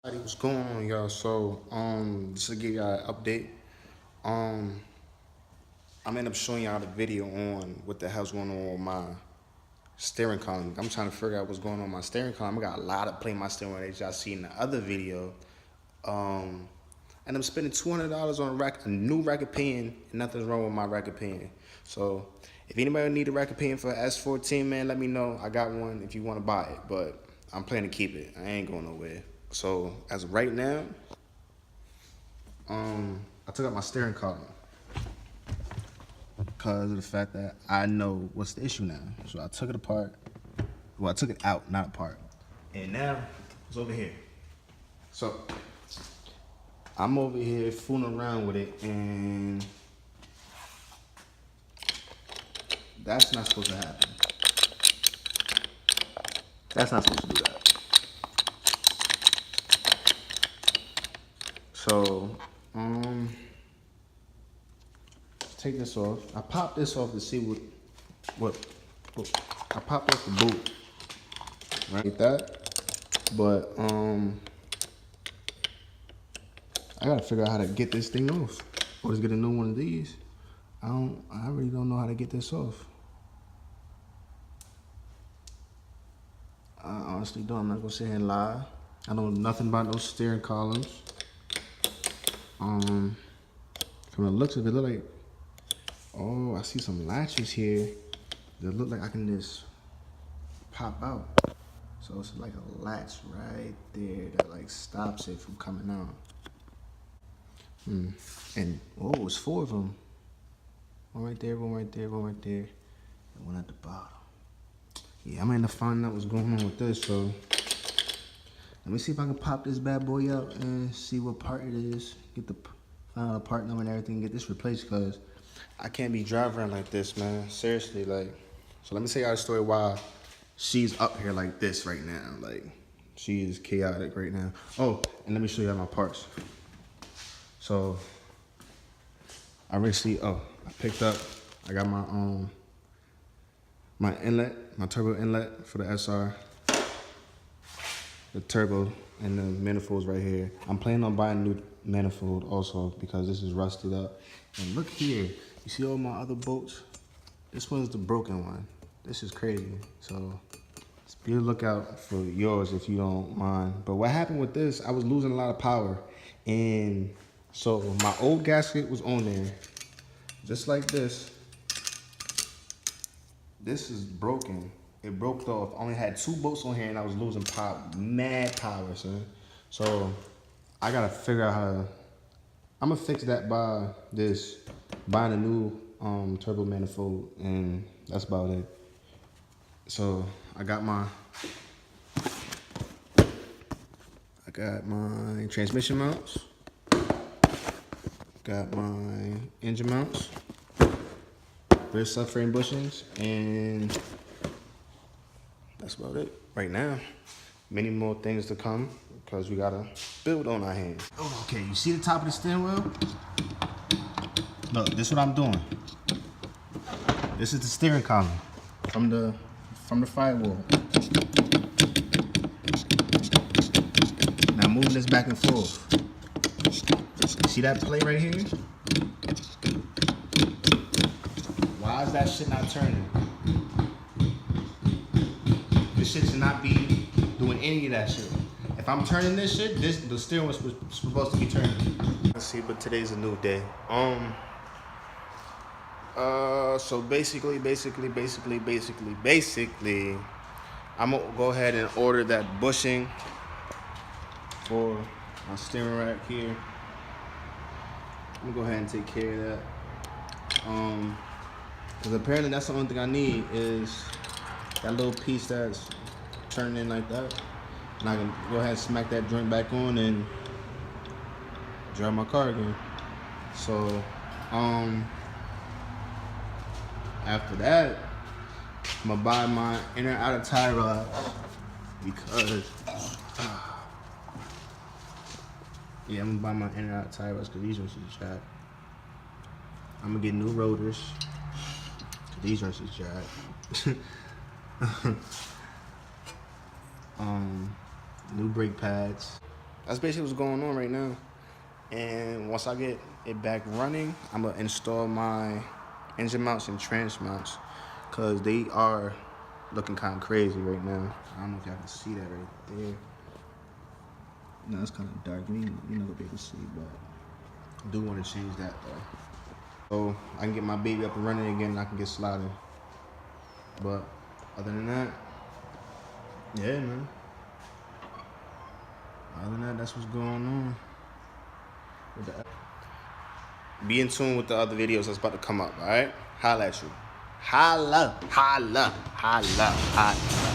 What's going on, y'all? So, just to give y'all an update, um, I'm end up showing y'all the video on what the hell's going on with my steering column. I'm trying to figure out what's going on with my steering column. I got a lot of play my steering wheel that y'all see in the other video. Um, and I'm spending $200 on a new rack of pin, and nothing's wrong with my rack of pin. So, if anybody need a rack of pin for S14, man, let me know. I got one if you want to buy it, but I'm planning to keep it. I ain't going nowhere. So, as of right now, I took out my steering column because of the fact that I know what's the issue now. So I took it apart. Well, I took it out, not apart. And now it's over here. So I'm over here fooling around with it, and that's not supposed to happen. That's not supposed to do that. So, take this off. I popped this off to see what I popped off the boot, right? Like that. But I gotta figure out how to get this thing off, or just get a new one of these. I really don't know how to get this off. I honestly don't. I'm not gonna sit here and lie. I know nothing about those steering columns. From the looks of it, look like, oh, I see some latches here that look like I can just pop out. So it's like a latch right there that like stops it from coming out. And oh, it's 4 of them. One right there, one right there, one right there, and one at the bottom. Yeah, I'm gonna find out what's going on with this. So let me see if I can pop this bad boy out and see what part it is. Get the find out the part number and everything. Get this replaced, because I can't be driving around like this, man. Seriously, like. So let me tell y'all the story why she's up here like this right now. Like, she is chaotic right now. Oh, and let me show y'all my parts. So I picked up. I got my inlet, my turbo inlet for the SR. The turbo and the manifolds right here. I'm planning on buying a new manifold also, because this is rusted up. And look here, you see all my other bolts? This one's the broken one. This is crazy. So be on the lookout for yours if you don't mind. But what happened with this, I was losing a lot of power. And so my old gasket was on there, just like this. This is broken. It broke off. I only had 2 bolts on here, and I was losing power, mad power, son. So I gotta figure out how to. I'm gonna fix that by buying a new turbo manifold, and that's about it. So I got my transmission mounts. Got my engine mounts. Rear subframe bushings, and that's about it right now. Many more things to come, because we gotta build on our hands. Oh, okay, you see the top of the steering wheel? Look, this is what I'm doing. This is the steering column from the firewall. Now moving this back and forth. See that plate right here? Why is that shit not turning? This shit should not be doing any of that shit. If I'm turning this shit, the steering was supposed to be turning. Let's see, but today's a new day. So basically, I'm gonna go ahead and order that bushing for my steering rack here. I'm gonna go ahead and take care of that. Because apparently that's the only thing I need is that little piece that's turning in like that. And I can go ahead and smack that joint back on and drive my car again. So, after that, I'm gonna buy my inner and outer tie rods, because, yeah, I'm gonna buy my inner and outer tie rods because these ones is jacked. I'm gonna get new rotors. These ones is jacked. New brake pads. that's basically what's going on right now. And once I get it back running, I'm gonna install my engine mounts and trans mounts, cause they are looking kind of crazy right now. I don't know if y'all can see that right there. No, it's kind of dark. You're not gonna be able to see, but I do want to change that though. So I can get my baby up and running again, and I can get sliding. But other than that, yeah, man. Other than that, that's what's going on. Be in tune with the other videos that's about to come up, all right? Holla at you. Holla, holla, holla, holla.